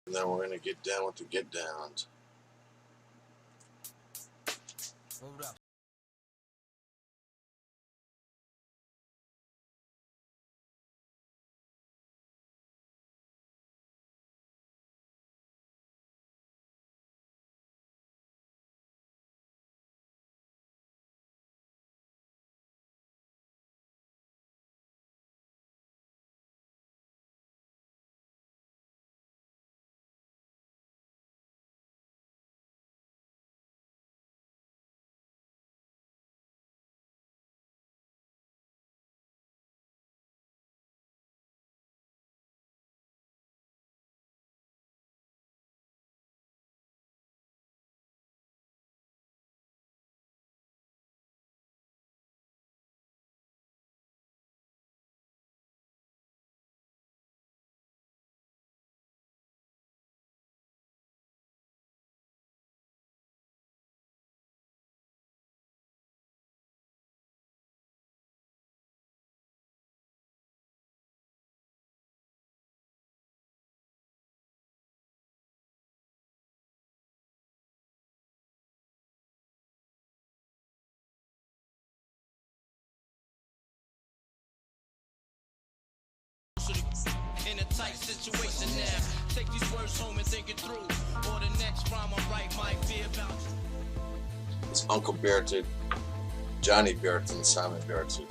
And then we're gonna get down with the get downs. Hold up. In a tight situation now. Take these words home and think it through. Or the next rhyme I write might be about you. It's Uncle Bertud, Johnny Bertud, and Simon Bertud.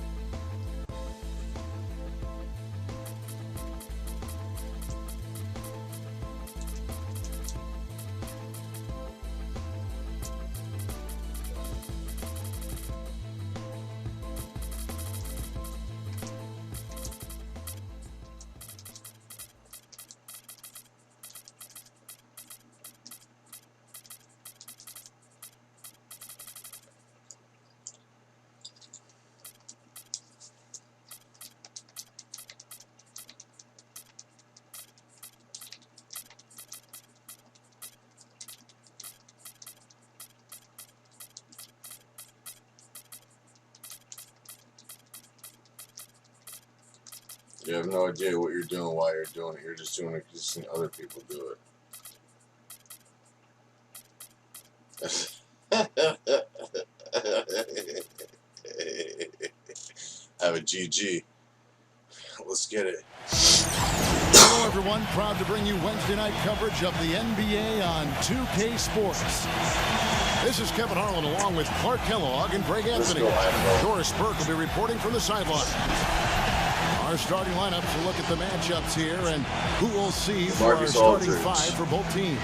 You have no idea what you're doing, why you're doing it. You're just doing it because you've seen other people do it. Have a GG. Let's get it. Hello, everyone. Proud to bring you Wednesday night coverage of the NBA on 2K Sports. This is Kevin Harlan along with Clark Kellogg and Greg Anthony. Doris Burke will be reporting from the sideline. Our starting lineups will look at the matchups here and who we'll see for our starting five for both teams.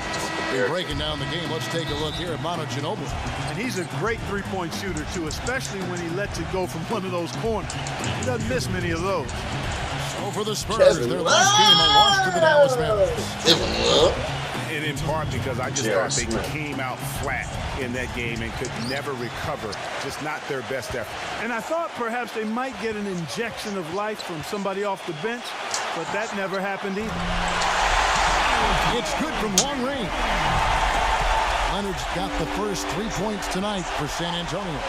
We're breaking down the game. Let's take a look here at Manu Ginobili. And he's a great three-point shooter, too, especially when he lets it go from one of those corners. He doesn't miss many of those. So for the Spurs, their last game, a loss to the Dallas Mavericks. And in part because I just thought they came out flat in that game and could never recover. Just not their best effort. And I thought perhaps they might get an injection of life from somebody off the bench, but that never happened either. It's good from long range. Leonard's got the first 3 points tonight for San Antonio.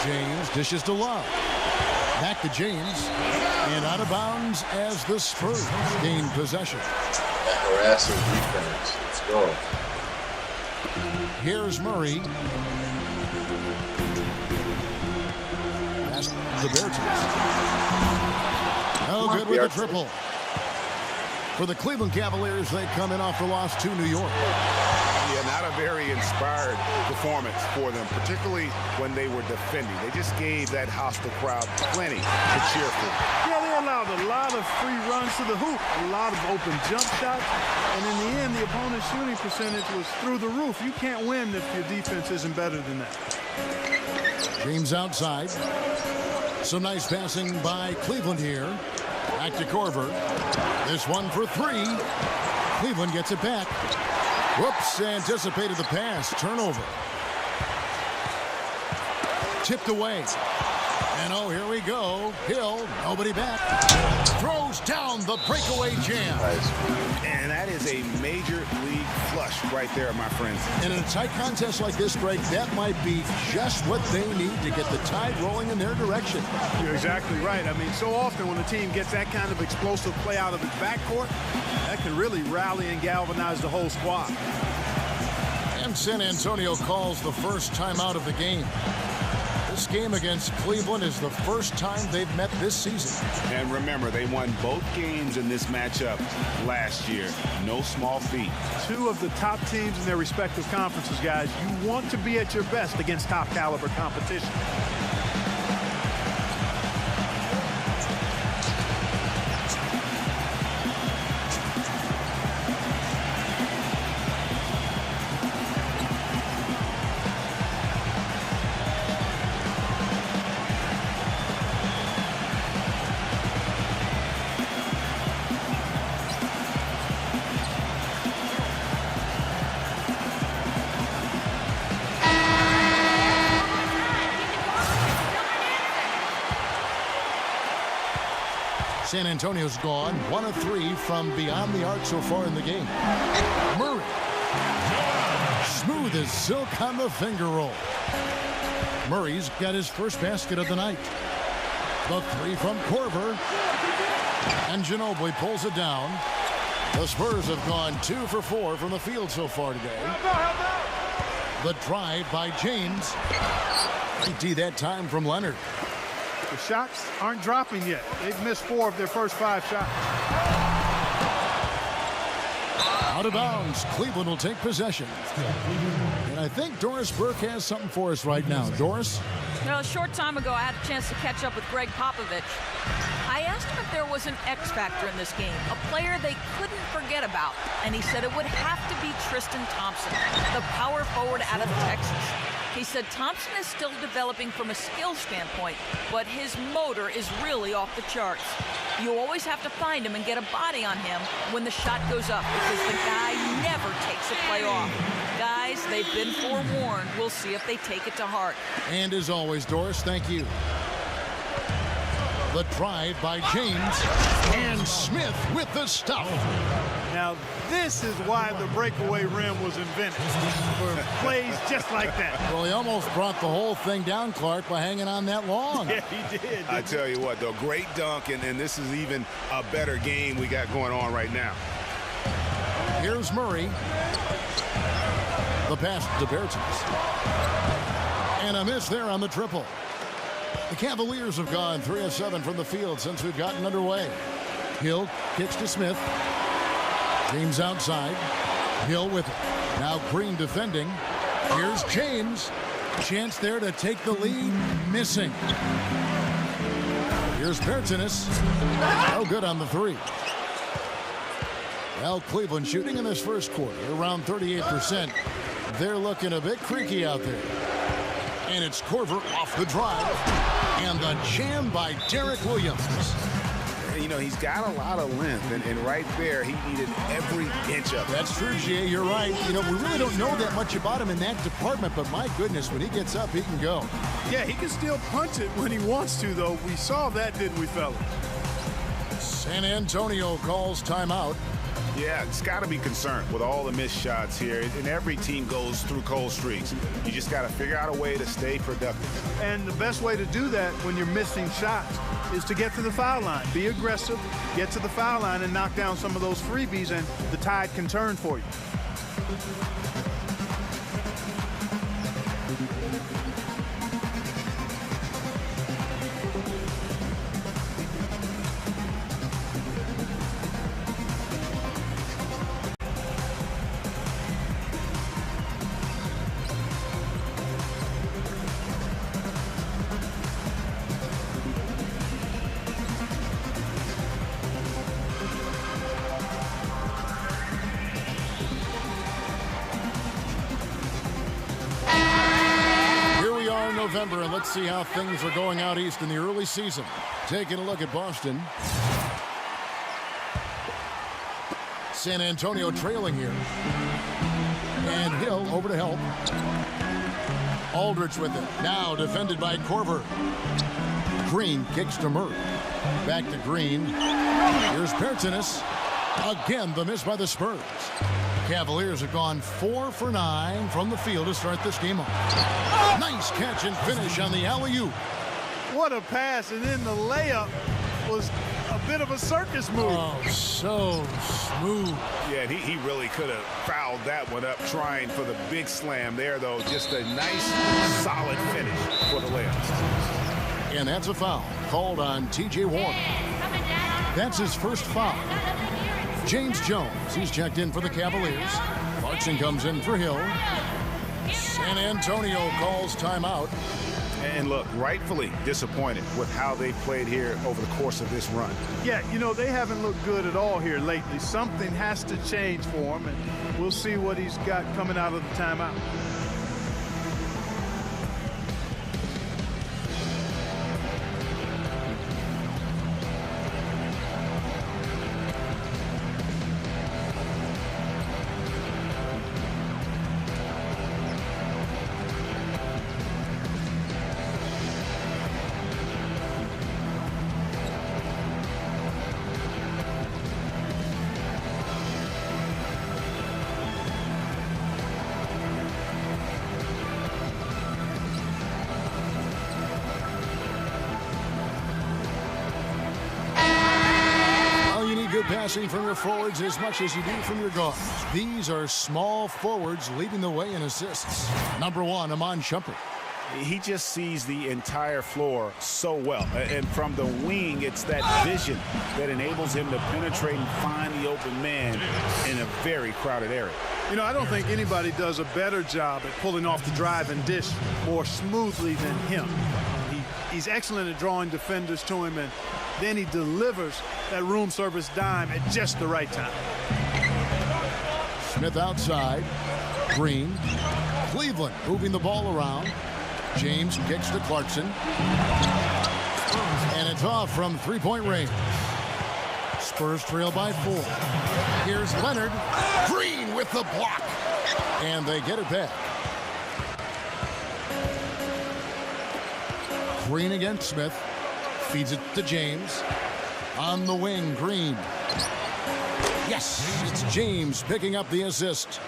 James dishes to Love. Back to James. And out of bounds as the Spurs gain possession. That harassing defense. Let's go. Here's Murray. That's the Bertans. No good with the triple. For the Cleveland Cavaliers, they come in off the loss to New York. Yeah, not a very inspired performance for them, particularly when they were defending. They just gave that hostile crowd plenty to cheer for. Yeah, they allowed a lot of free runs to the hoop, a lot of open jump shots, and in the end, the opponent's shooting percentage was through the roof. You can't win if your defense isn't better than that. James outside. Some nice passing by Cleveland here. Back to Korver. This one for three. Cleveland gets it back. Whoops, anticipated the pass. Turnover. Tipped away. And oh, here we go. Hill, nobody back. Throws down the breakaway jam. And that is a major league flush right right there, my friends. And in a tight contest like this, Greg, that might be just what they need to get the tide rolling in their direction. You're exactly right. I mean, so often when a team gets that kind of explosive play out of its backcourt, that can really rally and galvanize the whole squad. And San Antonio calls the first timeout of the game. This game against Cleveland is the first time they've met this season. And remember, they won both games in this matchup last year. No small feat. Two of the top teams in their respective conferences, guys. You want to be at your best against top caliber competition. San Antonio's gone 1 of 3 from beyond the arc so far in the game. Murray. Smooth as silk on the finger roll. Murray's got his first basket of the night. The 3 from Korver. And Ginobili pulls it down. The Spurs have gone 2 for 4 from the field so far today. The drive by James. Empty that time from Leonard. The shots aren't dropping yet. They've missed 4 of their first 5 shots. Out of bounds. Cleveland will take possession. And I think Doris Burke has something for us right now. Doris? Well, a short time ago, I had a chance to catch up with Greg Popovich. I asked him if there was an X factor in this game, a player they couldn't forget about. And he said it would have to be Tristan Thompson, the power forward out of Texas. He said Thompson is still developing from a skill standpoint, but his motor is really off the charts. You always have to find him and get a body on him when the shot goes up because the guy never takes a play off. Guys, they've been forewarned. We'll see if they take it to heart. And as always, Doris, thank you. The drive by James and Smith with the stuff. Now, this is why the breakaway rim was invented, for plays just like that. Well, he almost brought the whole thing down, Clark, by hanging on that long. Yeah, he did. I tell you what, though, great dunk, and this is even a better game we got going on right now. Here's Murray. The pass to Bertens. And a miss there on the triple. The Cavaliers have gone 3 of 7 from the field since we've gotten underway. Hill kicks to Smith. James outside. Hill with it. Now Green defending. Here's James. Chance there to take the lead. Missing. Here's Bertens. No good on the 3. Well, Cleveland shooting in this first quarter around 38%. They're looking a bit creaky out there. And it's Korver off the drive. And the jam by Derek Williams. You know, he's got a lot of length, and right there, he needed every inch of it. That's true, Jay. You're right. You know, we really don't know that much about him in that department, but my goodness, when he gets up, he can go. Yeah, he can still punch it when he wants to, though. We saw that, didn't we, fellas? San Antonio calls timeout. Yeah, it's got to be concerned with all the missed shots here, and every team goes through cold streaks. You just got to figure out a way to stay productive. And the best way to do that when you're missing shots is to get to the foul line. Be aggressive, get to the foul line, and knock down some of those freebies, and the tide can turn for you. November, and let's see how things are going out east in the early season. Taking a look at Boston. San Antonio trailing here. And Hill over to help. Aldridge with it. Now defended by Korver. Green kicks to Murray. Back to Green. Here's Bertens. Again, the miss by the Spurs. Cavaliers have gone 4 for 9 from the field to start this game off. Nice catch and finish on the alley-oop. What a pass, and then the layup was a bit of a circus move. Oh, so smooth. Yeah, and he really could have fouled that one up trying for the big slam there, though. Just a nice, solid finish for the layup. And that's a foul called on T.J. Warren. That's his first foul. James Jones, he's checked in for the Cavaliers. Clarkson comes in for Hill. San Antonio calls timeout. And look, rightfully disappointed with how they played here over the course of this run. Yeah, you know, they haven't looked good at all here lately. Something has to change for him, and we'll see what he's got coming out of the timeout. Passing from your forwards as much as you do from your guards. These are small forwards leading the way in assists. Number 1, Iman Shumpert. He just sees the entire floor so well. And from the wing, it's that vision that enables him to penetrate and find the open man in a very crowded area. You know, I don't think anybody does a better job at pulling off the drive and dish more smoothly than him. He's excellent at drawing defenders to him, and then he delivers that room service dime at just the right time. Smith outside. Green. Cleveland moving the ball around. James kicks to Clarkson. And it's off from three-point range. Spurs trail by 4. Here's Leonard. Green with the block. And they get it back. Green against Smith. Feeds it to James. On the wing, Green. Yes, it's James picking up the assist.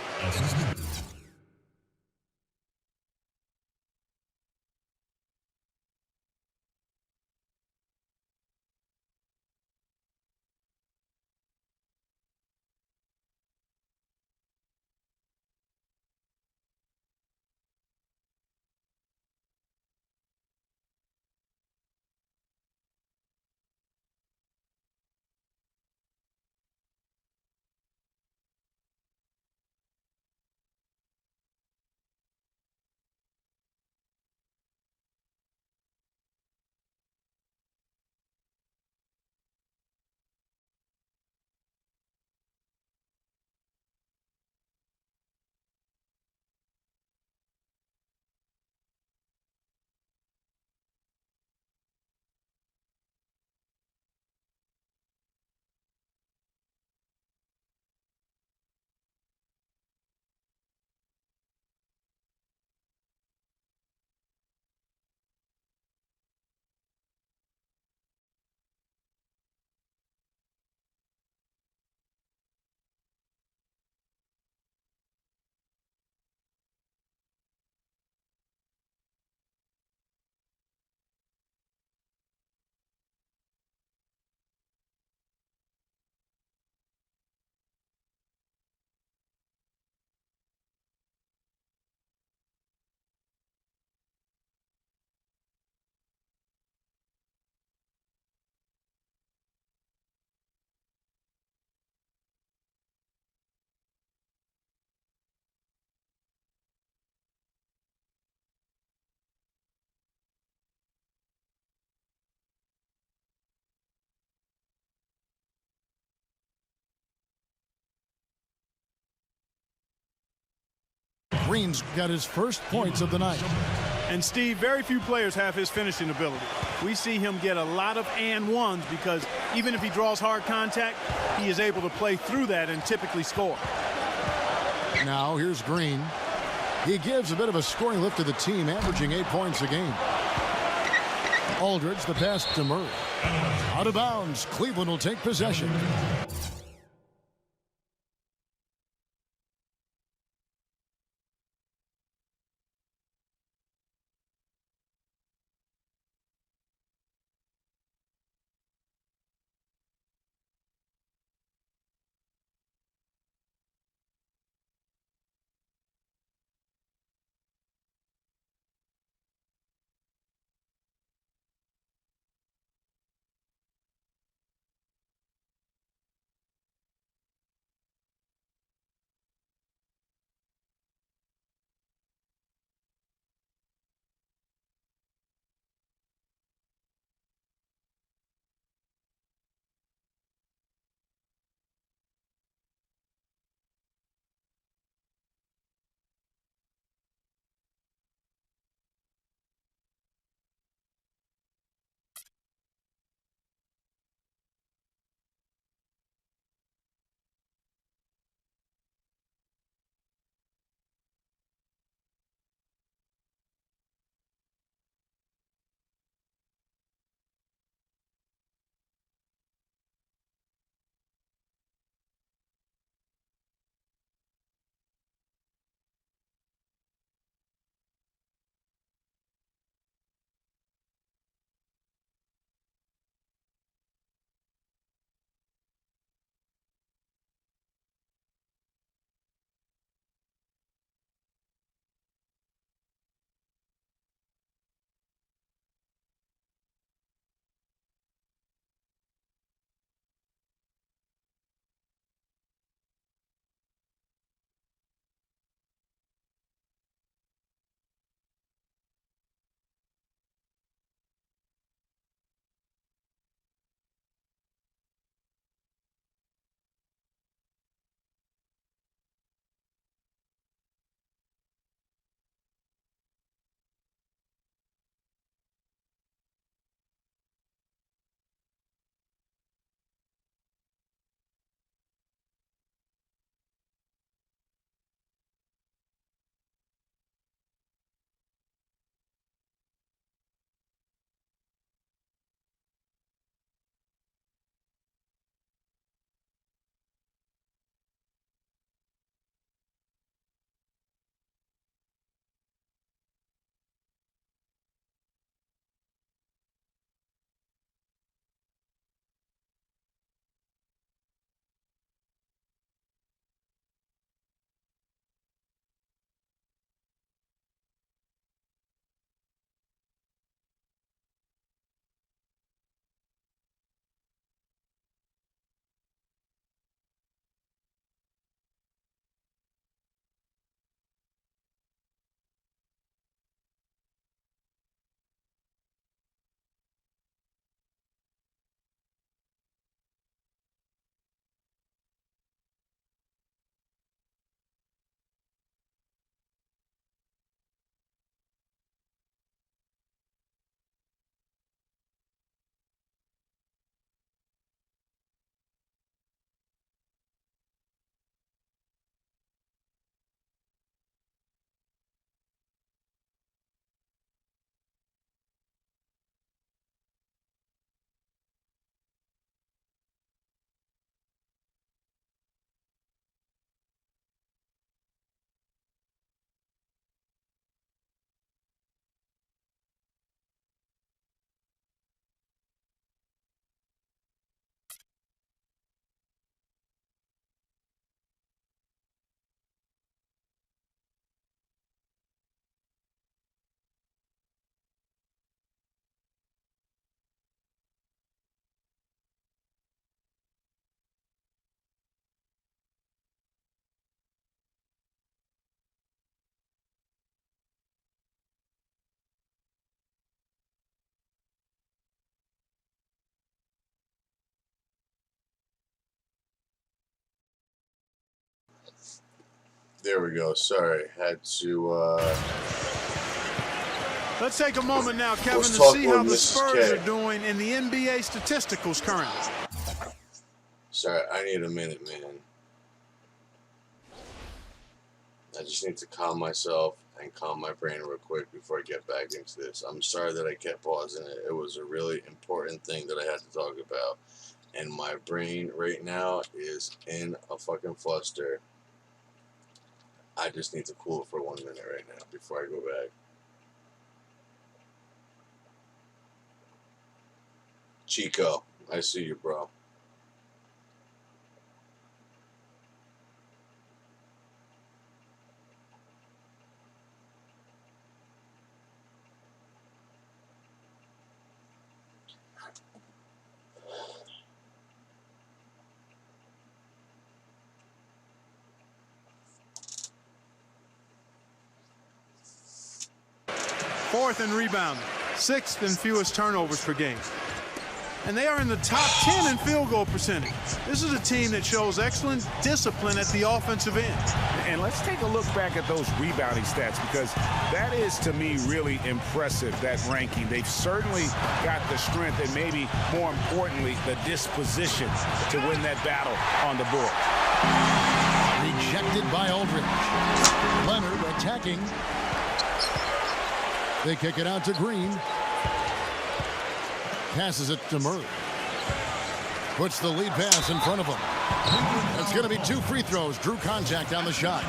Green's got his first points of the night. And Steve, very few players have his finishing ability. We see him get a lot of and ones because even if he draws hard contact, he is able to play through that and typically score. Now here's Green. He gives a bit of a scoring lift to the team, averaging 8 points a game. Aldridge, the pass to Murray. Out of bounds. Cleveland will take possession. There we go. Sorry, had to. Let's take a moment now, Kevin, to talk see with how the Mrs. Spurs K. are doing in the NBA statisticals currently. Sorry, I need a minute, man. I just need to calm myself and calm my brain real quick before I get back into this. I'm sorry that I kept pausing it. It was a really important thing that I had to talk about. And my brain right now is in a fucking fluster. I just need to cool it for 1 minute right now before I go back. Chico, I see you, bro. Fourth in rebounding, sixth in fewest turnovers per game. And they are in the top 10 in field goal percentage. This is a team that shows excellent discipline at the offensive end. And let's take a look back at those rebounding stats, because that is, to me, really impressive, that ranking. They've certainly got the strength and maybe, more importantly, the disposition to win that battle on the board. Rejected by Aldridge. Leonard attacking. They kick it out to Green. Passes it to Murray. Puts the lead pass in front of him. It's going to be 2 free throws. Drew contact on the shot.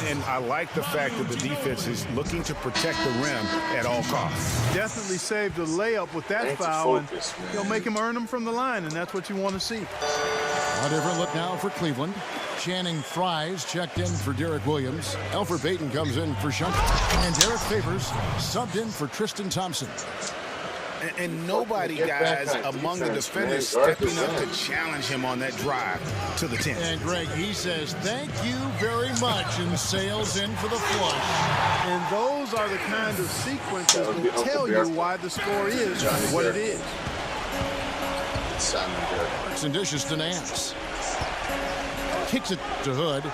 And I like the fact that the defense is looking to protect the rim at all costs. Definitely saved a layup with that foul, and he'll make him earn them from the line, and that's what you want to see. A different look now for Cleveland. Channing Fries checked in for Derek Williams. Alfred Payton comes in for Shumpert. And Derek Favors subbed in for Tristan Thompson. And nobody, guys, among the defenders stepping up to challenge him on that drive to the 10. And Greg, he says, thank you very much, and sails in for the flush. And those are the kind of sequences that tell you why the score is what it is. Works and dishes to Nance. Kicks it to Hood.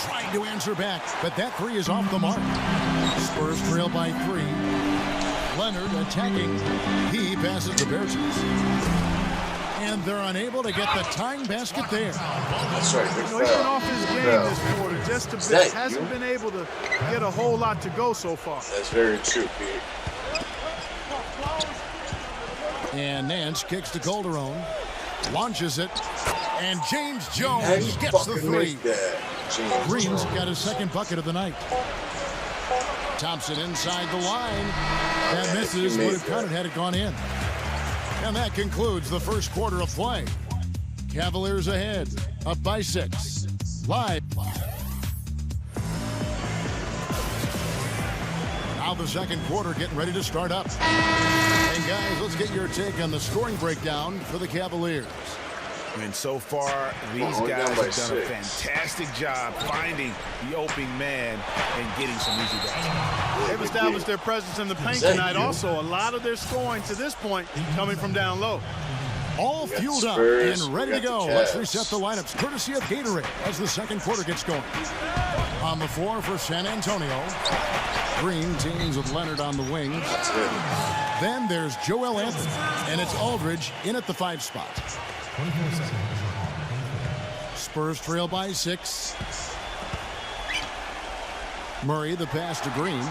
Trying to answer back, but that 3 is off the mark. Spurs trail by 3. Leonard attacking. He passes to Bertens. And they're unable to get the tying basket there. That's right. He's been off his game this quarter just a bit. Hasn't been able to get a whole lot to go so far. That's very true, Pete. And Nance kicks to Calderon. Launches it. And James Jones gets the 3. Green's got his second bucket of the night. Thompson inside the line. That misses. Would have counted had it gone in. And that concludes the first quarter of play. Cavaliers ahead, up by 6. Live. Now the second quarter getting ready to start up. And guys, let's get your take on the scoring breakdown for the Cavaliers. And so far, these guys have done a fantastic job finding the opening man and getting some easy baskets. They've established their presence in the paint tonight. Also, a lot of their scoring to this point coming from down low. All fueled up and ready to go. Let's reset the lineups courtesy of Gatorade as the second quarter gets going. On the floor for San Antonio, Green teams with Leonard on the wings. Then there's Joel Anthony, and it's Aldridge in at the 5 spot. Spurs trail by 6. Murray the pass to Green.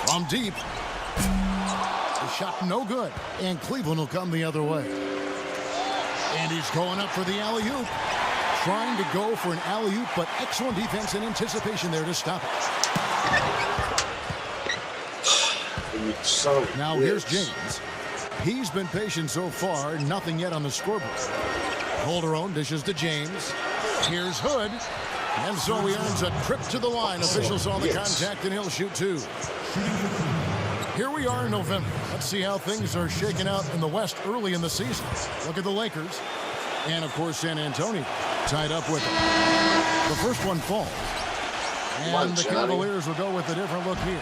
From deep. The shot no good. And Cleveland will come the other way. And he's going up for the alley-oop. Trying to go for an alley-oop, but excellent defense and anticipation there to stop it. Now here's James. He's been patient so far, nothing yet on the scoreboard. Calderon dishes to James. Here's Hood. And so he earns a trip to the line. Officials saw the contact and he'll shoot 2. Here we are in November. Let's see how things are shaking out in the West early in the season. Look at the Lakers. And of course San Antonio tied up with it. The first one falls. And the Cavaliers will go with a different look here.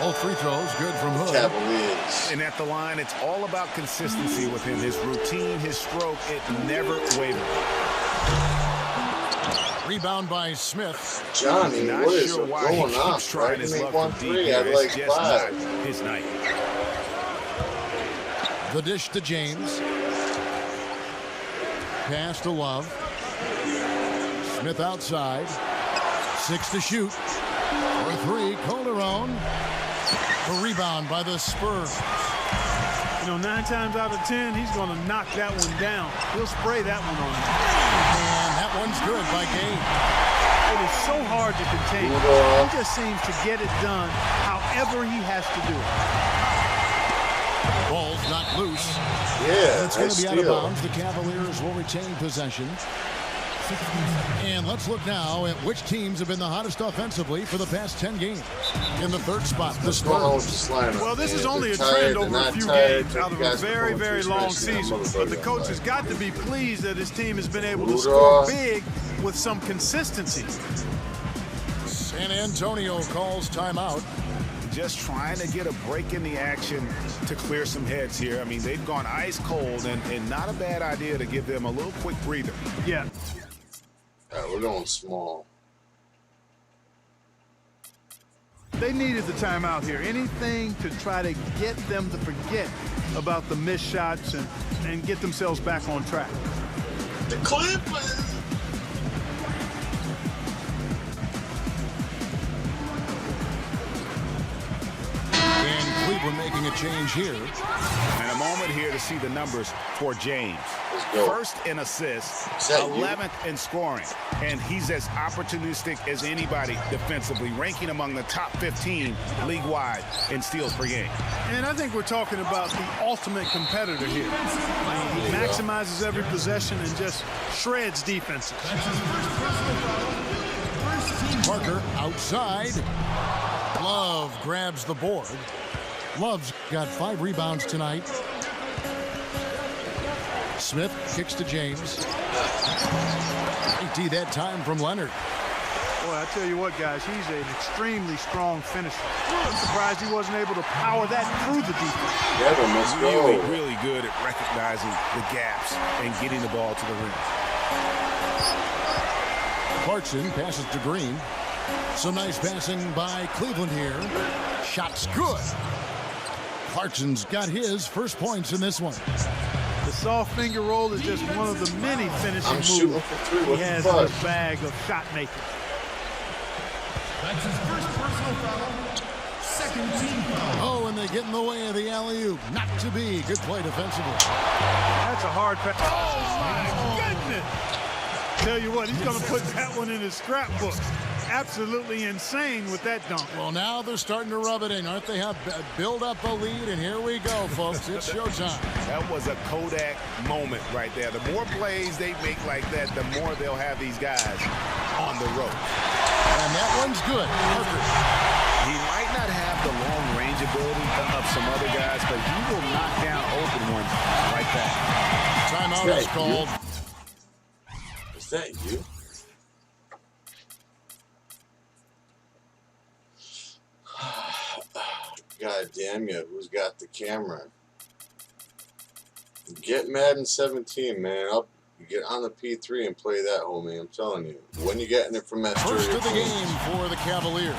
All free throws good from Hood. Cavaliers. And at the line, it's all about consistency with him. His routine, his stroke, it never wavers. Rebound by Smith. Johnny, Not what is sure why he going on? keeps trying his luck from deep 1-3 here. at It's like just 5. not his night. The dish to James. Pass to Love. Smith outside. 6 to shoot. For 3, Calderon. A rebound by the Spurs. You know, 9 times out of 10, he's going to knock that one down. He'll spray that one on you. And that one's good by Gabe. It is so hard to contain. He just seems to get it done however he has to do it. Ball's not loose. Yeah, It's going to be out of steal. bounds. The Cavaliers will retain possession. And let's look now at which teams have been the hottest offensively for the past 10 games. In the third spot, the What's going on with Spurs. this lineup, Well, this man? is only a They're trend tired, over they're a not few tired, games but out you of a guys very, are going very too long spicy, that season. But the motherfucker coach outside. has got to be pleased that his team has been able to Rudolph. score big with some consistency. San Antonio calls timeout. Just trying to get a break in the action to clear some heads here. I mean, they've gone ice cold, and not a bad idea to give them a little quick breather. Yeah. All right, we're going small. They needed the timeout here. Anything to try to get them to forget about the missed shots and get themselves back on track. The Clippers. And Cleveland making a change here. And a moment here to see the numbers for James. Let's go. First in assists, Is that you? 11th in scoring. And he's as opportunistic as anybody defensively, ranking among the top 15 league-wide in steals per game. And I think we're talking about the ultimate competitor here. He maximizes every possession and just shreds defenses. Parker outside. Love grabs the board. Love's got 5 rebounds tonight. Smith kicks to James. 80 that time from Leonard. Boy, I tell you what, guys, he's an extremely strong finisher. I'm surprised he wasn't able to power that through the defense. Devin, let's Really, go. really good at recognizing the gaps and getting the ball to the rim. Clarkson passes to Green. Some nice passing by Cleveland here. Shot's good. Clarkson's got his first points in this one. The soft finger roll is just one of the many finishing I'm moves shooting for 3. he What the has in fuck? his bag of shot making. That's his first personal foul. Second team foul. Oh, and they get in the way of the alley-oop. Not to be. Good play defensively. That's a hard pass. Oh, my goodness. Tell you what, he's going to put that one in his scrapbook. Absolutely insane with that dunk. Well, now they're starting to rub it in, aren't they? Have build up a lead, and here we go, folks. It's showtime. That was a Kodak moment right there. The more plays they make like that, the more they'll have these guys on the road. And that one's good. Parker. He might not have the long range ability of some other guys, but he will knock down open ones like that. Timeout Is is that called. Is that you? God damn you, who's got the camera? Get Madden 17, man. I'll get on the P3 and play that, homie. I'm telling you. When you getting it from that First of the game for the Cavaliers.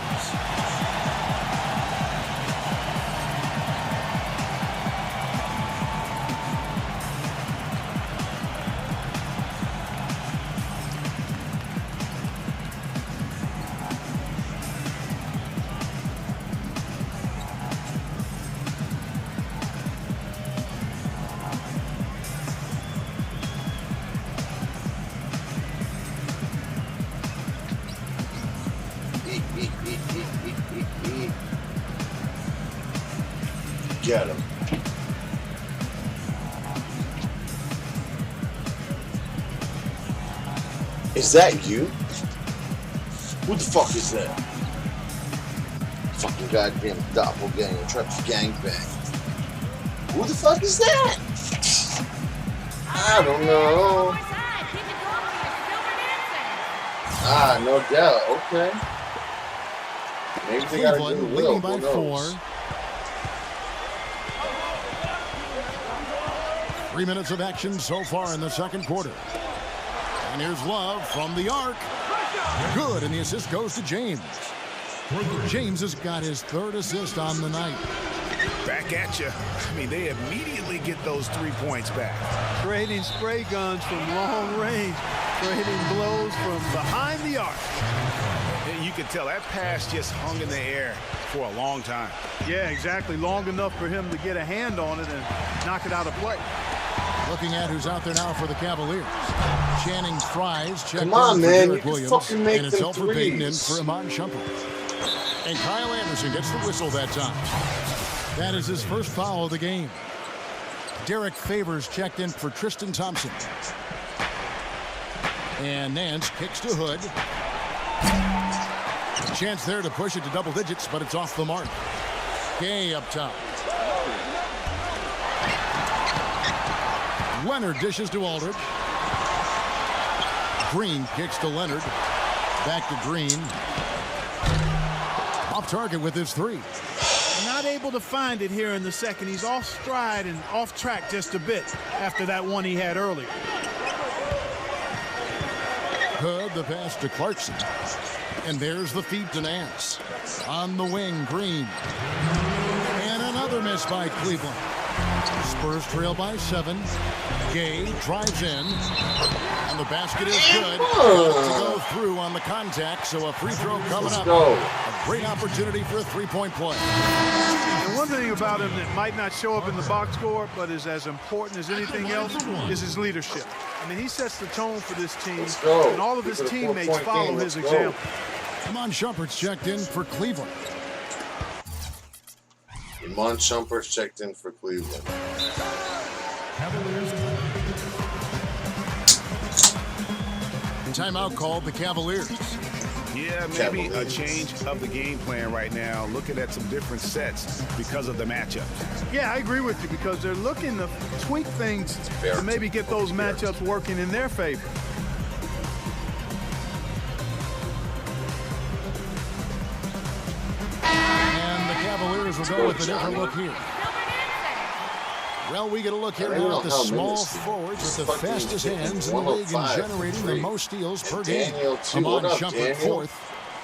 Get him. Is that you? Who the fuck is that? Fucking goddamn doppelganger, trying to gangbang. Who the fuck is that? I don't know. Ah, no doubt. Okay. Maybe they got a Cleveland good leading will. by Who knows? 4. 3 minutes of action so far in the second quarter. And here's Love from the arc. Good, and the assist goes to James. James has got his 3rd assist on the night. Back at you. I mean, they immediately get those 3 points back. Trading spray guns from long range. Trading blows from behind the arc. And you can tell that pass just hung in the air for a long time. Yeah, exactly. Long enough for him to get a hand on it and knock it out of play. Looking at who's out there now for the Cavaliers. Channing Fries checked Come on, in for man. Derek You Williams, fucking make and it's them Elfrid Payton in threes. for Iman Shumpert. And Kyle Anderson gets the whistle that time. That is his first foul of the game. Derek Favors checked in for Tristan Thompson. And Nance kicks to Hood. Chance there to push it to double digits, but it's off the mark. Gay up top. Leonard dishes to Aldridge. Green kicks to Leonard. Back to Green. Off target with his 3. Not able to find it here in the second. He's off stride and off track just a bit after that one he had earlier. Hood, the pass to Clarkson. And there's the feed to Nance. On the wing, Green. And another miss by Cleveland. Spurs trail by 7. Gay drives in. And the basket is good. To go through on the contact, so a free throw coming up. A great opportunity for a 3-point play. And one thing about him that might not show up in the box score, but is as important as anything else, is his leadership. I mean, he sets the tone for this team, and all of his teammates follow his example. Iman Shumpert's checked in for Cleveland. Iman Shumpert's checked in for Cleveland. Cavaliers. Timeout called the Cavaliers. Yeah, maybe a change of the game plan right now, looking at some different sets because of the matchup. Yeah, I agree with you because they're looking to tweak things to maybe get those matchups working in their favor. And the Cavaliers will go with a different look here. Well, we get a look here now at the small forwards with the fastest hands in the league and generating the most steals per game. Iman Shumpert 4th.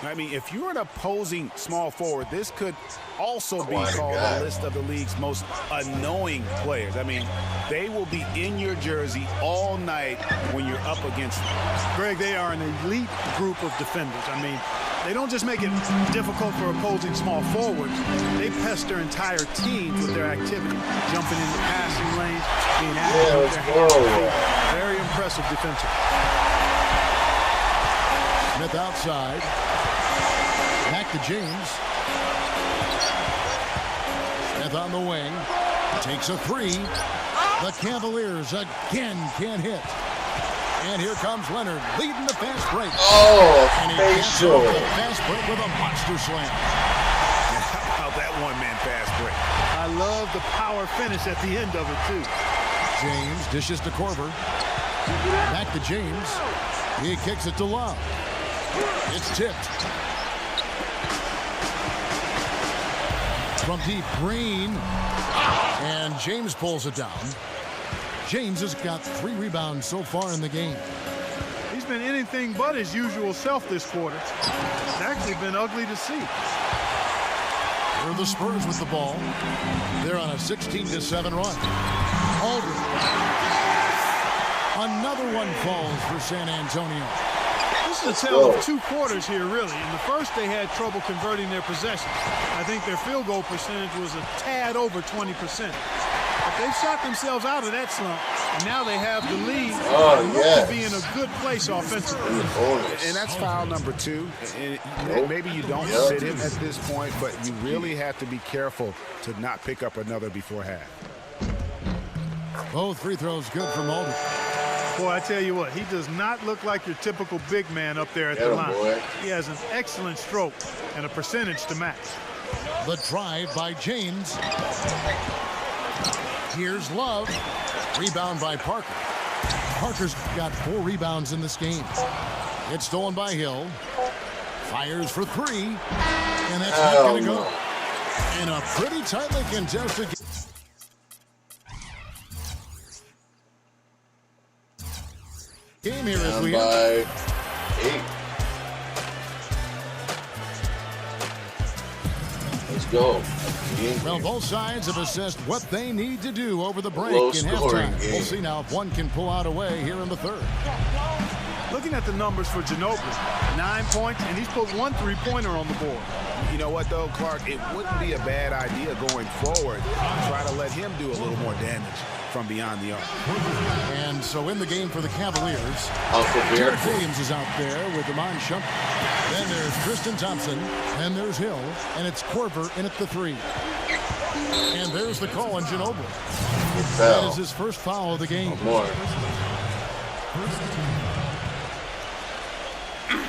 I mean, if you're an opposing small forward, this could also be called a list of the league's most annoying players. I mean, they will be in your jersey all night when you're up against them. Greg, they are an elite group of defenders. I mean, they don't just make it difficult for opposing small forwards. They pester entire teams with their activity, jumping into passing lanes, being active with their hands. Very impressive defensive. Smith outside. Back to James. Smith on the wing. Takes a 3. The Cavaliers again can't hit. And here comes Leonard leading the fast break. Oh, and he gets facial. off the fast break with a monster slam. How about that one-man fast break? I love the power finish at the end of it, too. James dishes to Korver. Back to James. He kicks it to Love. It's tipped. From deep, Green. And James pulls it down. James has got 3 rebounds so far in the game. He's been anything but his usual self this quarter. It's actually been ugly to see. Here are the Spurs with the ball. They're on a 16-7 run. Aldridge. Another one falls for San Antonio. This is a tale of 2 quarters here, really. In the first, they had trouble converting their possessions. I think their field goal percentage was a tad over 20%. But they've shot themselves out of that slump, and now they have the lead and look to be in a good place offensively. And that's foul number 2. And maybe you don't sit him at this point, but you really have to be careful to not pick up another before half. Both free throws good from Aldridge. Boy, I tell you what, he does not look like your typical big man up there at the line. He has an excellent stroke and a percentage to match. The drive by James. Here's Love. Rebound by Parker. Parker's got 4 rebounds in this game. It's stolen by Hill. Fires for 3. And that's not going to go. In a pretty tightly contested game here as we by 8. go. Well, both sides have assessed what they need to do over the break Low in scoring halftime. game. We'll see now if one can pull out a way here in the third. Looking at the numbers for Ginobili, 9 points, and he's put 1 3-pointer on the board. You know what, though, Clark? It wouldn't be a bad idea going forward to try to let him do a little more damage from beyond the arc. And so in the game for the Cavaliers, Uncle Bear. Derek Williams is out there with Iman Shumpert. Then there's Tristan Thompson, and there's Hill, and it's Korver in at the 3. And there's the call on Ginobili. That is his first foul of the game. More.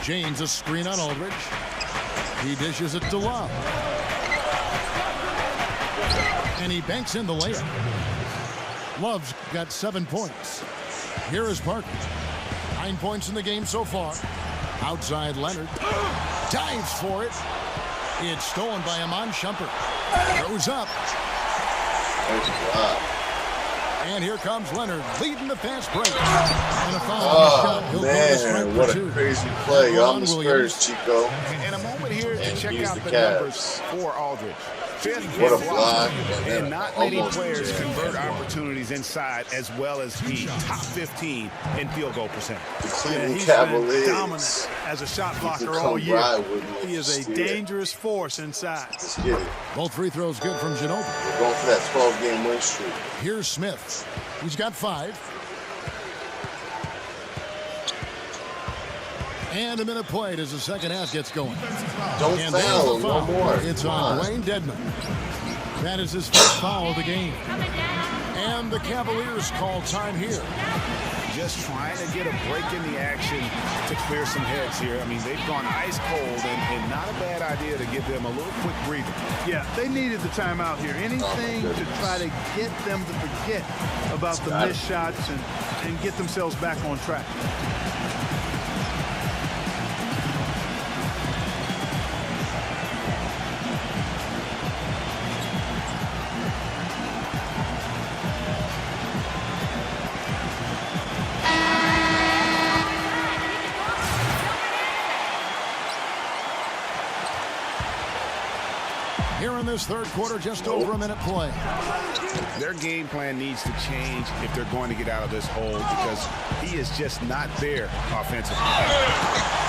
James a screen on Aldridge. He dishes it to Love. And he banks in the layup. Love's got 7 points. Here is Parker. 9 points in the game so far. Outside Leonard. Dives for it. It's stolen by Iman Shumpert. Goes up. There's a lot. And here comes Leonard leading the fast break. And a foul on the shot. He'll go this right Man, for what a 2. crazy play. Ron On the Williams. Spurs, Chico. And a moment here to And check use out the the Cavs. numbers for Aldridge. 5th What a in block. and not many Almost players jammed. convert opportunities inside as well as he. Top 15 in field goal percentage. The Yeah, Cleveland he's been Cavaliers. dominant as a shot can blocker come all year. ride with me He is a if you see it. dangerous force inside. Let's get it. Both free throws good from Ginobili. We're going for that 12-game win streak. Here's Smith. He's got 5. And a minute played as the second half gets going. Don't And there's foul. the No foul. more. It's Come on on. Wayne Dedman. That is his first foul of the game. And the Cavaliers call time here. Just trying to get a break in the action to clear some heads here. I mean, they've gone ice cold, and not a bad idea to give them a little quick breather. Yeah, they needed the timeout here. Anything to try to get them to forget about the missed shots and get themselves back on track. Here in this third quarter, just over a minute play. Their game plan needs to change if they're going to get out of this hole because he is just not there offensively.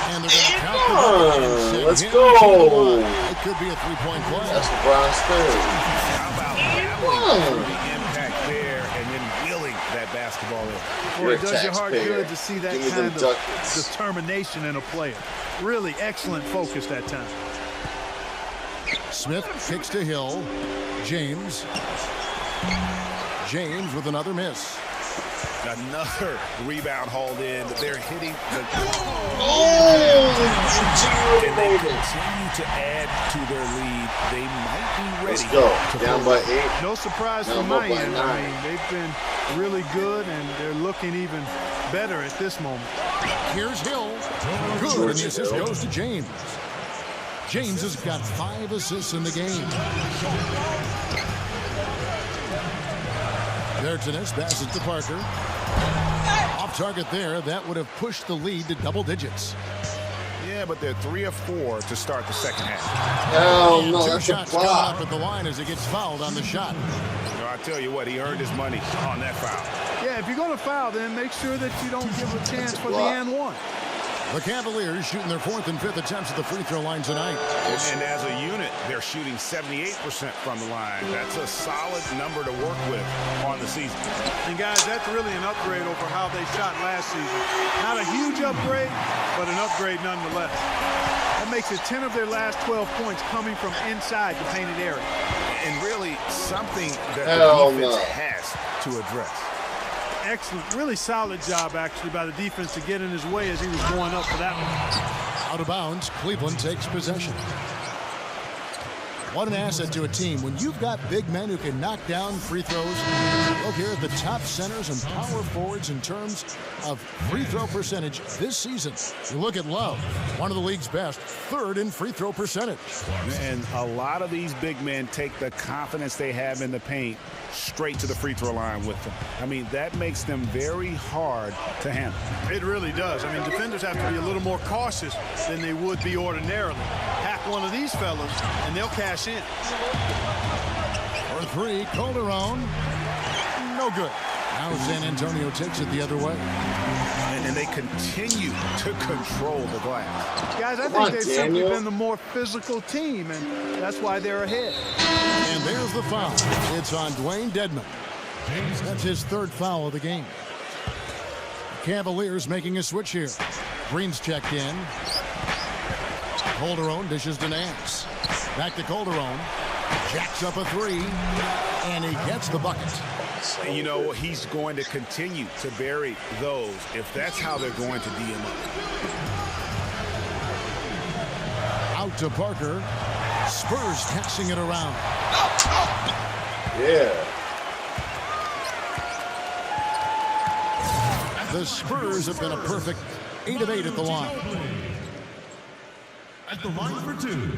And they're going to count the ball and send Let's him go. to the line. It could be a 3-point play. That's LeBron Spurs. How about battling for the impact there and then willing that basketball in? Boy, You're it a does your heart taxpayer. good to see that Give me kind them of ducats. determination in a player. Really excellent focus that time. Smith kicks to Hill. James with another miss. Another rebound hauled in. They're hitting the... And they continue to add to their lead. They might be ready. Let's go. to Down pull by it. 8. No surprise Now from I'm my up by end. 9. I mean, they've been really good, and they're looking even better at this moment. Here's Hill. Good, and the assist goes to James. James has got 5 assists in the game. Bertines passes to Parker. Off target there. That would have pushed the lead to double digits. Yeah, but they're 3 of 4 to start the second half. Hell And no, 2 that's a shots coming block. up at the line as he gets fouled on the shot. You know, I tell you what, he earned his money on that foul. Yeah, if you're going to foul, then make sure that you don't give a chance for the block. and one. The Cavaliers shooting their 4th and 5th attempts at the free throw line tonight. And as a unit, they're shooting 78% from the line. That's a solid number to work with on the season. And guys, that's really an upgrade over how they shot last season. Not a huge upgrade, but an upgrade nonetheless. That makes it 10 of their last 12 points coming from inside the painted area. And really something that Hell the defense no. has to address. Excellent, really solid job actually by the defense to get in his way as he was going up for that one. Out of bounds, Cleveland takes possession. What an asset to a team when you've got big men who can knock down free throws. Look here at the top centers and power forwards in terms of free throw percentage this season. You look at Love, one of the league's best, 3rd in free throw percentage. And a lot of these big men take the confidence they have in the paint straight to the free throw line with them. I mean, that makes them very hard to handle. It really does. I mean, defenders have to be a little more cautious than they would be ordinarily. Have one of these fellas, and they'll cash in. For three, Calderon. No good. Now San Antonio takes it the other way. And they continue to control the glass. Guys, I think they've simply been the more physical team, and that's why they're ahead. And there's the foul. It's on Dwayne Dedmon. That's his third foul of the game. Cavaliers making a switch here. Green's checked in. Calderon dishes to Nance. Back to Calderon. Jacks up a three, and he gets the bucket. And you know, he's going to continue to bury those if that's how they're going to D him up. Out to Parker. Spurs passing it around. Yeah. The Spurs have been a perfect 8 of 8 at the line. At the line for two.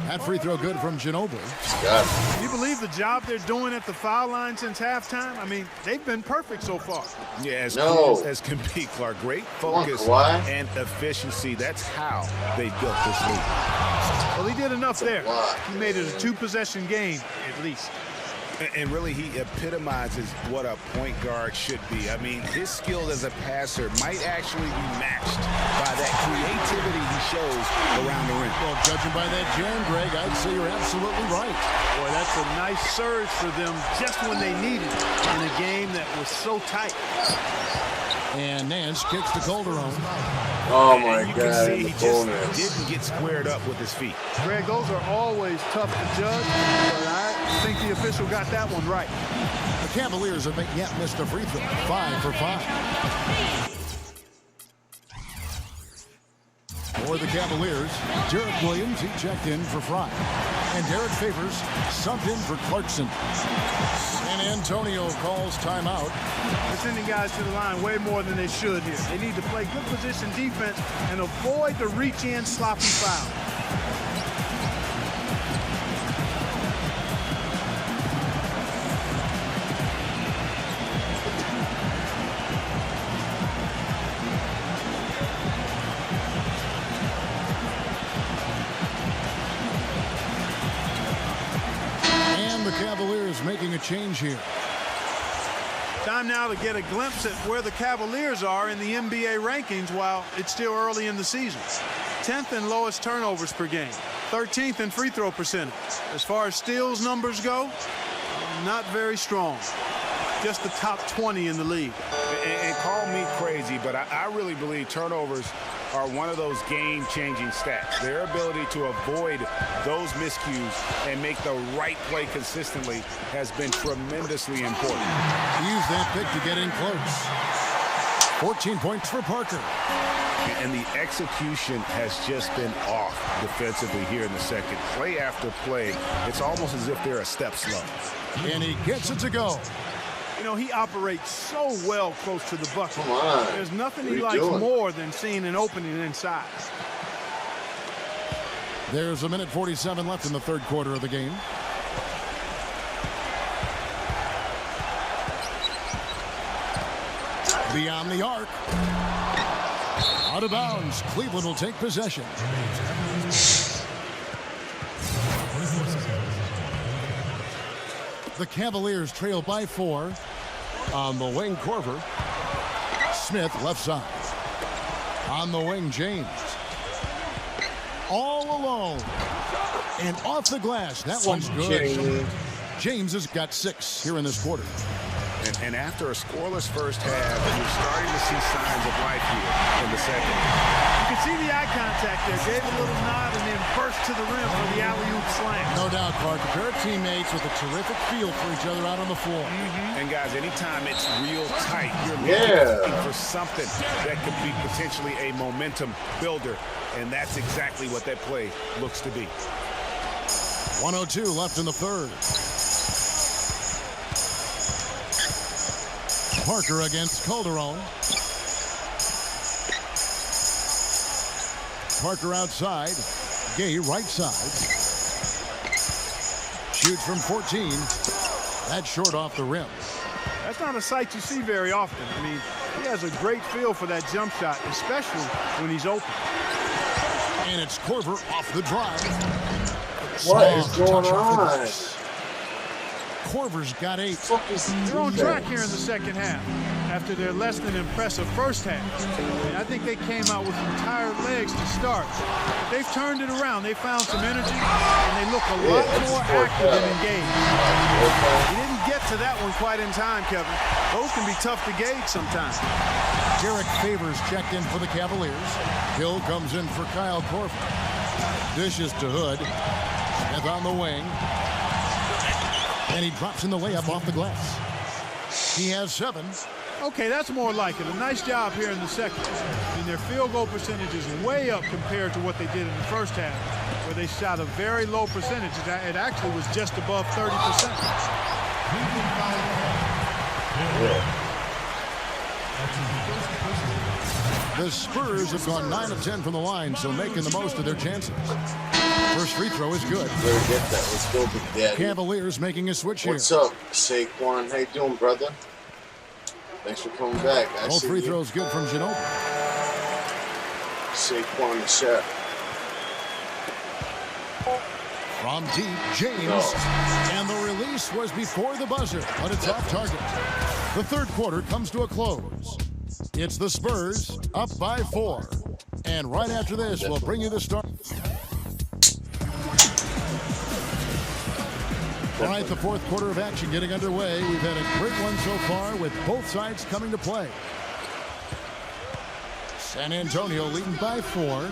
That free throw good from Ginobili. Can you believe the job they're doing at the foul line since halftime? I mean, they've been perfect so far. Yeah, as clean as can be, Clark. Great focus and efficiency. That's how they built this league. Well, he did enough there. He made it a two-possession game, at least. And really, he epitomizes what a point guard should be. I mean, his skill as a passer might actually be matched by that creativity he shows around the rim. Well, judging by that jam, Greg, I'd say you're absolutely right. Boy, that's a nice surge for them just when they needed it in a game that was so tight. And Nance kicks to Calderon. Oh, my you God. can see he just didn't get squared up with his feet. Greg, those are always tough to judge, but I think the official got that one right. The Cavaliers have yet missed a free throw. 5 for 5. For the Cavaliers, Derek Williams, he checked in for Fry. And Derek Favors subbed in for Clarkson. San Antonio calls timeout. They're sending guys to the line way more than they should here. They need to play good position defense and avoid the reach-in sloppy foul. Cavaliers making a change here. Time now to get a glimpse at where the Cavaliers are in the NBA rankings while it's still early in the season. 10th in lowest turnovers per game. 13th in free throw percentage. As far as steals numbers go, not very strong. Just the top 20 in the league. And call me crazy, but I really believe turnovers are one of those game-changing stats. Their ability to avoid those miscues and make the right play consistently has been tremendously important. Use that pick to get in close. 14 points for Parker. And the execution has just been off defensively here in the second. Play after play, it's almost as if they're a step slow. And he gets it to go. You know, he operates so well close to the bucket. Come on. There's nothing he likes more than seeing an opening inside. There's 1:47 left in the third quarter of the game. Beyond the arc. Out of bounds. Cleveland will take possession. The Cavaliers trail by 4. On the wing, Korver. Smith left side. On the wing, James. All alone. And off the glass. That one's good. James has got 6 here in this quarter. And after a scoreless first half, you're starting to see signs of life here in the second. You can see the eye contact there. Gave a little nod and then burst to the rim for the alley-oop slam. No doubt, Clark. A pair of teammates with a terrific feel for each other out on the floor. And guys, anytime it's real tight, you're looking for something that could be potentially a momentum builder. And that's exactly what that play looks to be. 1:02 left in the third. Parker against Calderon. Parker outside. Gay right side. Shoots from 14. That's short off the rim. That's not a sight you see very often. I mean, he has a great feel for that jump shot, especially when he's open. And And it's Korver off the drive. What is going touch off the on? glass. Korver's got 8. They're on track here in the second half after their less than impressive first half. And I think they came out with some tired legs to start. But they've turned it around. They found some energy, and they look a lot more active and engaged. He didn't get to that one quite in time, Kevin. Those can be tough to gauge sometimes. Derek Favors checked in for the Cavaliers. Hill comes in for Kyle Korver. Dishes to Hood. Smith on the wing. And he drops in the layup off the glass. He has 7. Okay, that's more like it. A nice job here in the second. And their field goal percentage is way up compared to what they did in the first half, where they shot a very low percentage. It actually was just above 30%. The Spurs have gone 9 of 10 from the line, so making the most of their chances. First free throw is good. Better get that. Let's go, Big Daddy. Cavaliers making a switch here. What's up, Saquon? How you doing, brother? Thanks for coming back. Both free throws good from Ginobili. Saquon the chef. From deep, James. And the release was before the buzzer, but it's off target. The third quarter comes to a close. It's the Spurs up by 4. And right after this, we'll bring you the start. All right, the fourth quarter of action getting underway. We've had a great one so far with both sides coming to play. San Antonio leading by 4.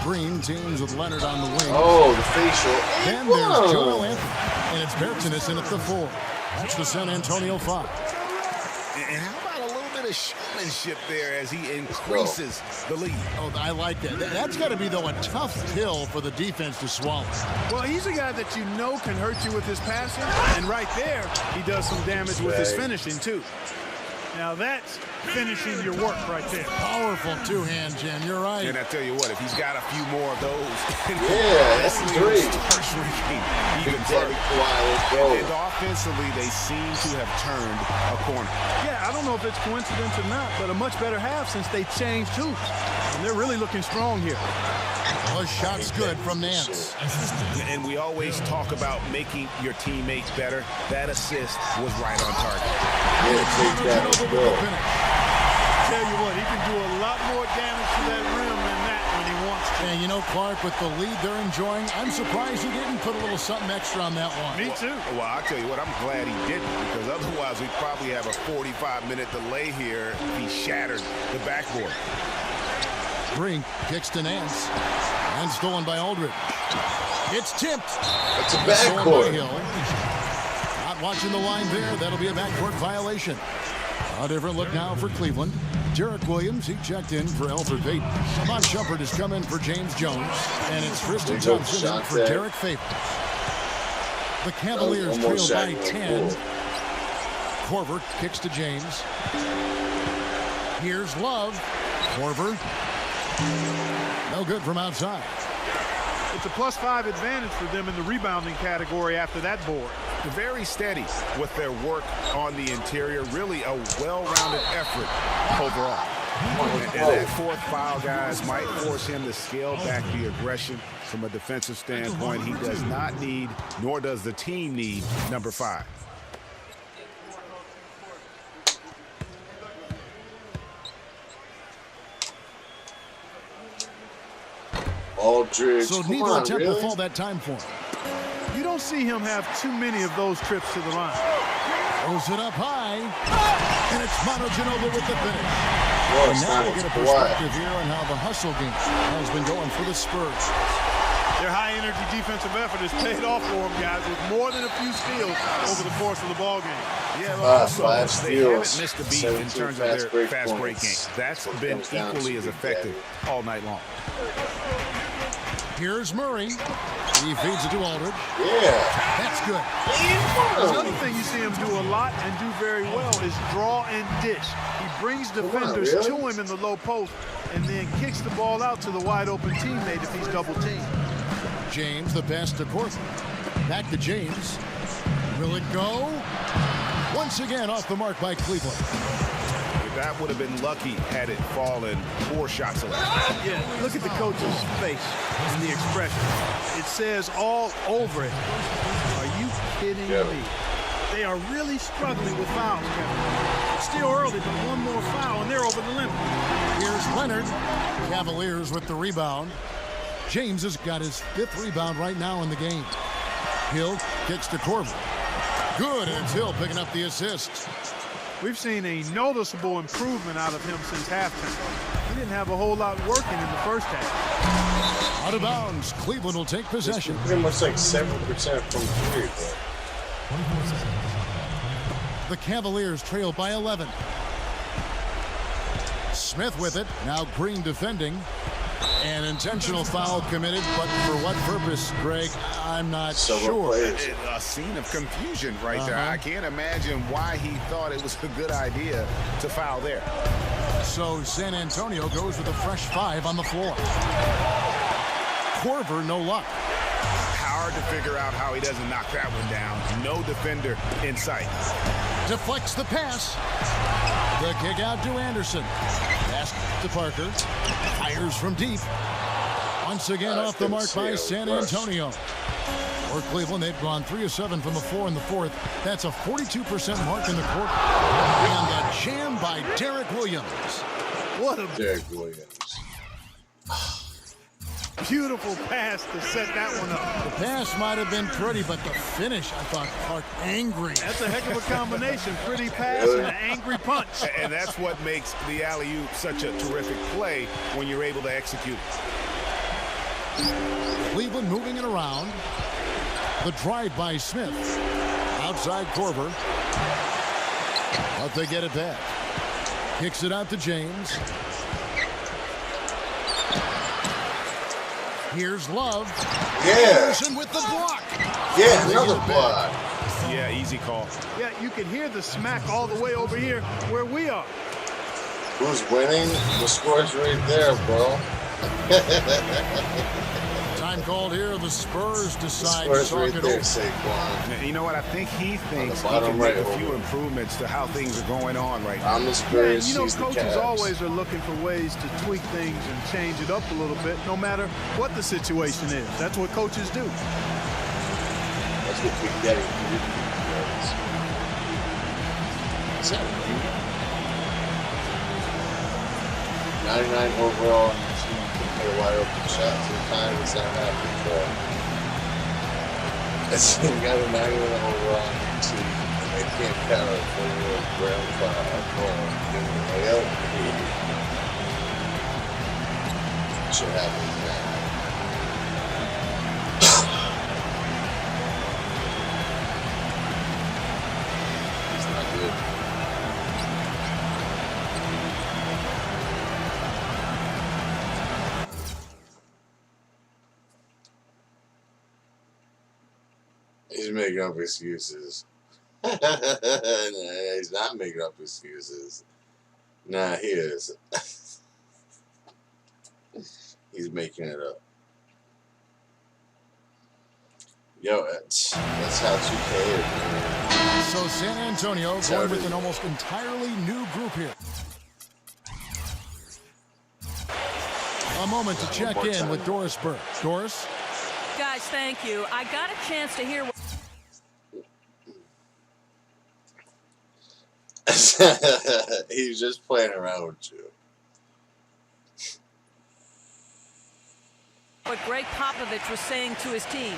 Green teams with Leonard on the wing. Oh, the facial. Then there's Joel Anthony, and it's Bertans in at the 4. That's the San Antonio 5. And how about a little bit of showmanship there as he increases the lead? Oh, I like that. That's got to be, though, a tough pill for the defense to swallow. Well, he's a guy that you know can hurt you with his passing, and right there, he does some damage with his finishing, too. Now that's finishing your work right there. Powerful two-hand, Jim. You're right. And I tell you what, if he's got a few more of those, that's 3. Even further. And offensively, they seem to have turned a corner. Yeah, I don't know if it's coincidence or not, but a much better half since they changed hoops. And they're really looking strong here. A shot's good from Nance. And we always talk about making your teammate better. That assist was right on target. Tell you what, he can do a lot more damage to that rim than that when he wants to. And you know, Clark, with the lead they're enjoying, I'm surprised he didn't put a little something extra on that one. Me too. Well, I'll tell you what, I'm glad he didn't, because otherwise we'd probably have a 45-minute delay here if he shattered the backboard. Green kicks to Nance. And stolen by Aldridge. It's tipped. It's a backcourt. Not watching the line there. That'll be a backcourt violation. A different look now for Cleveland. Derek Williams, he checked in for Elfrid Payton. Lamont Shumpert has come in for James Jones. And it's Tristan Thompson in for Derek Favors. The Cavaliers trail by 10. Korver kicks to James. Here's Love. Korver. No good from outside. It's a +5 advantage for them in the rebounding category after that board. Very steady with their work on the interior. Really a well-rounded effort overall. And that fourth foul, guys, might force him to scale back the aggression from a defensive standpoint. He does not need, nor does the team need, number 5. Aldridge, so neither attempt will fall that time for him. You don't see him have too many of those trips to the line. Throws it up high. And it's Manu Ginobili with the finish. Well, and now we'll get a perspective here on how the hustle game has been going for the Spurs. Their high-energy defensive effort has paid off for them, guys, with more than a few steals over the course of the ball game. Yeah, well, also, 5 they steals, haven't missed a beat in terms of their fast break game. That's been equally as effective all night long. Here's Murray. He feeds it to Aldridge. Yeah. That's good. Another thing you see him do a lot and do very well is draw and dish. He brings defenders to him in the low post and then kicks the ball out to the wide-open teammate if he's double-teamed. James, the pass to Korver. Back to James. Will it go? Once again off the mark by Cleveland. That would have been lucky had it fallen 4 shots away. Yeah, look at the coach's face and the expression. It says all over it. Are you kidding me? They are really struggling with fouls, Kevin. It's still early, but one more foul, and they're over the limit. Here's Leonard. Cavaliers with the rebound. James has got his 5th rebound right now in the game. Hill kicks to Corbin. Good, and it's Hill picking up the assist. We've seen a noticeable improvement out of him since halftime. He didn't have a whole lot working in the first half. Out of bounds. Cleveland will take possession. It's pretty much like 7% from 3. The Cavaliers trail by 11. Smith with it. Now Green defending. An intentional foul committed, but for what purpose, Greg? I'm not sure. A scene of confusion right there. I can't imagine why he thought it was a good idea to foul there. So San Antonio goes with a fresh 5 on the floor. Korver, no luck. Hard to figure out how he doesn't knock that one down. No defender in sight. Deflects the pass. The kick out to Anderson. Pass to Parker. Fires from deep. Once again off the mark by San Antonio. For Cleveland, they've gone 3 of 7 from the floor in the 4th. That's a 42% mark in the quarter. And the jam by Derek Williams. What a Derek Williams. beautiful pass to set that one up. The pass might have been pretty, but the finish, I thought, Clark, angry. That's a heck of a combination. Pretty pass and an angry punch. And that's what makes the alley-oop such a terrific play when you're able to execute it. Cleveland moving it around. The drive by Smith. Outside Korver. But they get it back. Kicks it out to James. Here's Love. Yeah. Anderson with the block. Yeah, another block. Yeah, easy call. Yeah, you can hear the smack all the way over here where we are. Who's winning? The score's right there, bro. Time called here. The Spurs decide The to Spurs talk right it there, over. Saquon. You know what? I think he thinks he bottom can make right a few over. improvements to how things are going on right now. I'm the Yeah, Spurs. you know, he's the coaches Cavs. always are looking for ways to tweak things and change it up a little bit, no matter what the situation is. That's what coaches do. That's what we're getting. Is that right? 99 overall. A wide open shot sometimes. It's not happening, bro. It's you got a 91 overall team. They can't count it for your ground foul. Shit happens, man. It's not good. He's making up excuses. Nah, he's not making up excuses. Nah, he is. He's making it up. Yo, that's how 2K is, man. So San Antonio That's how going it with is. an almost entirely new group here. A moment to check more in time. with Doris Burke. Doris? Guys, thank you. I got a chance to hear what He's just playing around with you. Greg Popovich was saying to his team.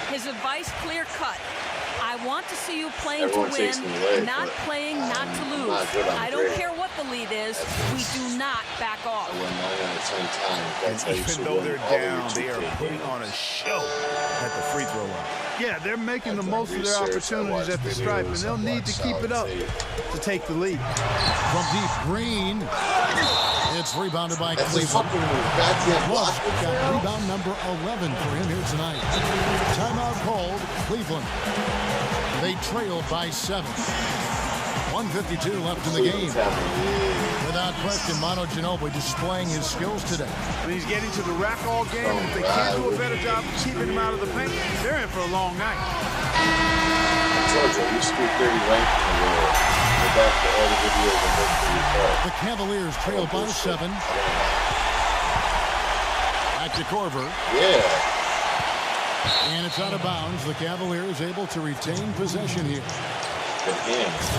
His advice clear-cut. I want to see you playing Everyone to takes win, me away, not but playing not to I'm lose. not good, I'm I don't great. care what the lead is. We do not back off. I win 9 out of 10 times. That's how you Even should though win they're all of your down, they are 2K putting games. on a show at the free throw line. Yeah, they're making the I most of their research, I opportunities watch at the stripe, and videos, they'll I need to watch keep it up solid tape. to take the lead. From deep, Green. It's rebounded by That's a Cleveland. fucking goddamn Love block. got rebound number 11 for him here tonight. Timeout called, Cleveland. They trailed by 7. 1:52 left in the game. Without question, Manu Ginobili displaying his skills today. When he's getting to the rack all game, and if they can't do a better job of keeping him out of the paint, they're in for a long night. I told you, I used to be 30 ranked in the world. back to all the videos and look for yourself. The Cavaliers trail by 7. Back to Corver. Yeah. And it's out of bounds. The Cavaliers able to retain possession here. Good hands.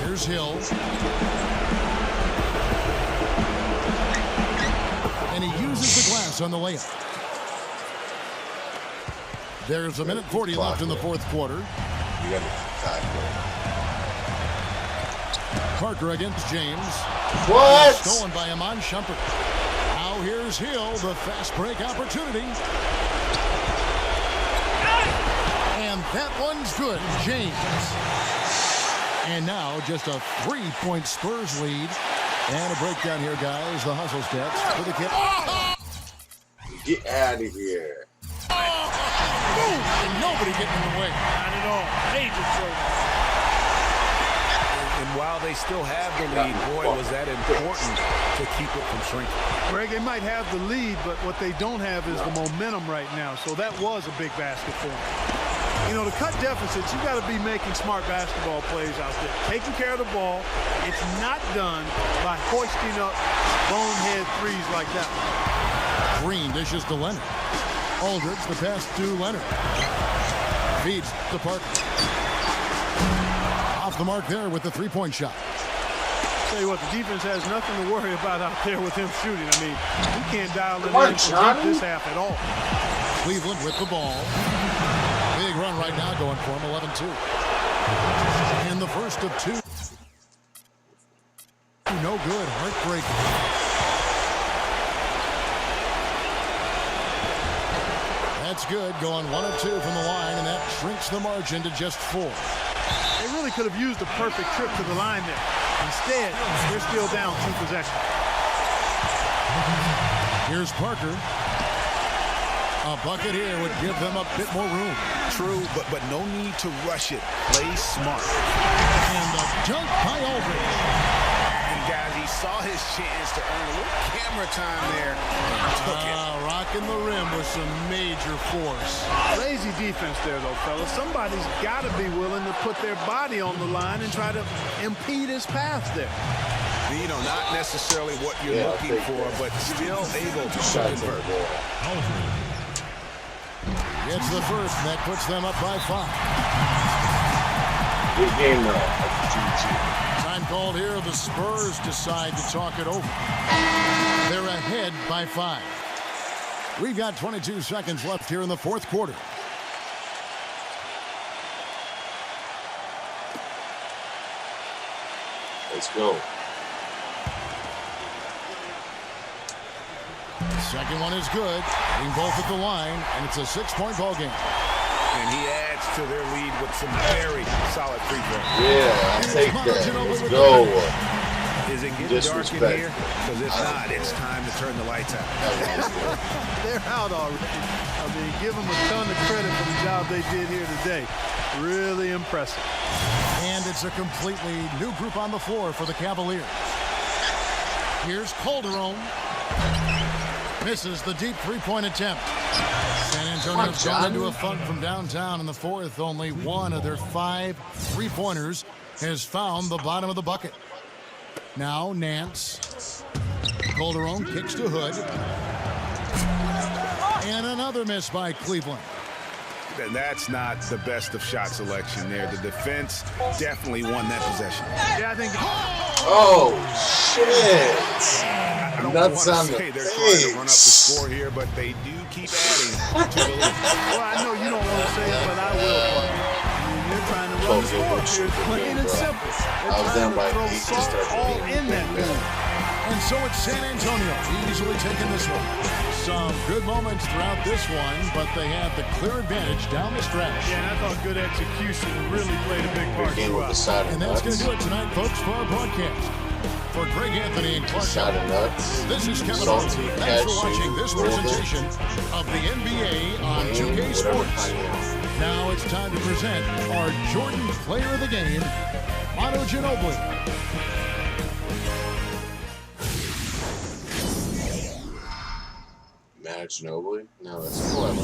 Here's Hill. And he uses the glass on the layup. There's a minute 40 left in the fourth quarter. You got to tackle. Parker against James. What? Stolen by Iman Shumpert. Now here's Hill, the fast break opportunity. And that one's good, James. And now just a 3-point Spurs lead. And a breakdown here, guys. The hustle stats for the kid. Get out of here. Boom! And nobody getting in the way. Not at all. Major throw. And while they still have the lead, boy, was that important to keep it from shrinking. Greg, they might have the lead, but what they don't have is the momentum right now. So that was a big basket for them. You know, to cut deficits, you got to be making smart basketball plays out there. Taking care of the ball. It's not done by hoisting up bonehead threes like that. Green dishes to Leonard. Aldridge, the pass to Leonard. Feeds to Parker. Off the mark there with the three-point shot. Tell you what, the defense has nothing to worry about out there with him shooting. I mean, he can't dial it in from this half at all. Cleveland with the ball. Big run right now going for him, 11-2. And the first of two. No good, heartbreaking. That's good, going 1 of 2 from the line, and that shrinks the margin to just 4. They really could have used a perfect trip to the line there. Instead, they're still down 2 possessions. Here's Parker. A bucket here would give them a bit more room. True, but no need to rush it. Play smart. And the dunk by Aldridge. And guys, he saw his chance to earn a little camera time there. Took it. Rocking the rim with some major force. Lazy defense there, though, fellas. Somebody's got to be willing to put their body on the line and try to impede his path there. You know, not necessarily what you're looking for, but still able to convert. Gets the first, and that puts them up by 5. Good game, though. Time called here. The Spurs decide to talk it over. They're ahead by 5. We've got 22 seconds left here in the fourth quarter. Let's go. Second one is good. Hitting both at the line, and it's a 6-point ball game. And he adds to their lead with some very solid free throws. Yeah, I'll take that. Let's go. Is it getting dark in here? Because if not, it's time to turn the lights out. They're out already. I mean, give them a ton of credit for the job they did here today. Really impressive. And it's a completely new group on the floor for the Cavaliers. Here's Calderon. Misses the deep three-point attempt. San Antonio's gone into a funk from downtown in the fourth. Only one of their 5 three-pointers has found the bottom of the bucket. Now Nance. Calderon kicks to Hood. And another miss by Cleveland. And that's not the best of shot selection there. The defense definitely won that possession. Yeah, I think. Oh, shit. I don't Nuts want on to the say they're face. trying to run up the score here, but they do keep adding to the lead. Well, I know you don't want to say it, but I will. You're trying to run the score here. It's plain and simple. I was down by 8 to Throw start salt all the game. in that game. And so it's San Antonio easily taking this one. Some good moments throughout this one, but they have the clear advantage down the stretch. Yeah, and I thought good execution really played a big part Game with the throughout. side of And that's going nuts. to do it tonight, folks, for our broadcast. For Greg Anthony and Clark Side of Kellogg, nuts. this is Kevin Salty, Harlan. Thanks for cashew, watching this golden, presentation of the NBA on 2K Sports. Now it's time to present our Jordan Player of the Game, Manu Ginobili. Ginobili? No, that's cool.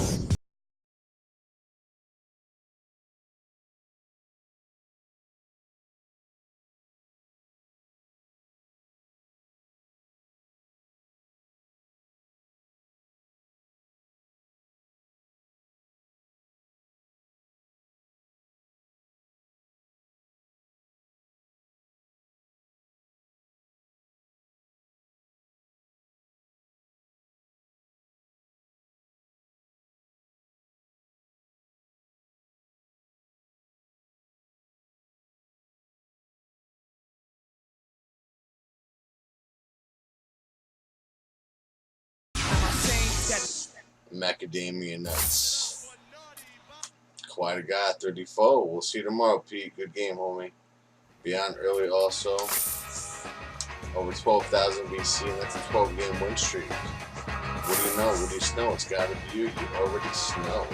macadamia nuts. Quite a guy, 34. We'll see you tomorrow, Pete. Good game, homie. Beyond early also. Over 12,000 BC, and that's a 12-game win streak. What do you know? What do you know? It's got to be you. You already know.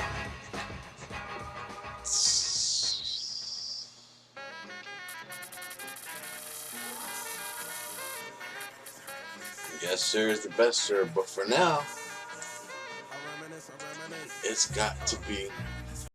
Yes, sir, is the best, sir. But for now, it's got to be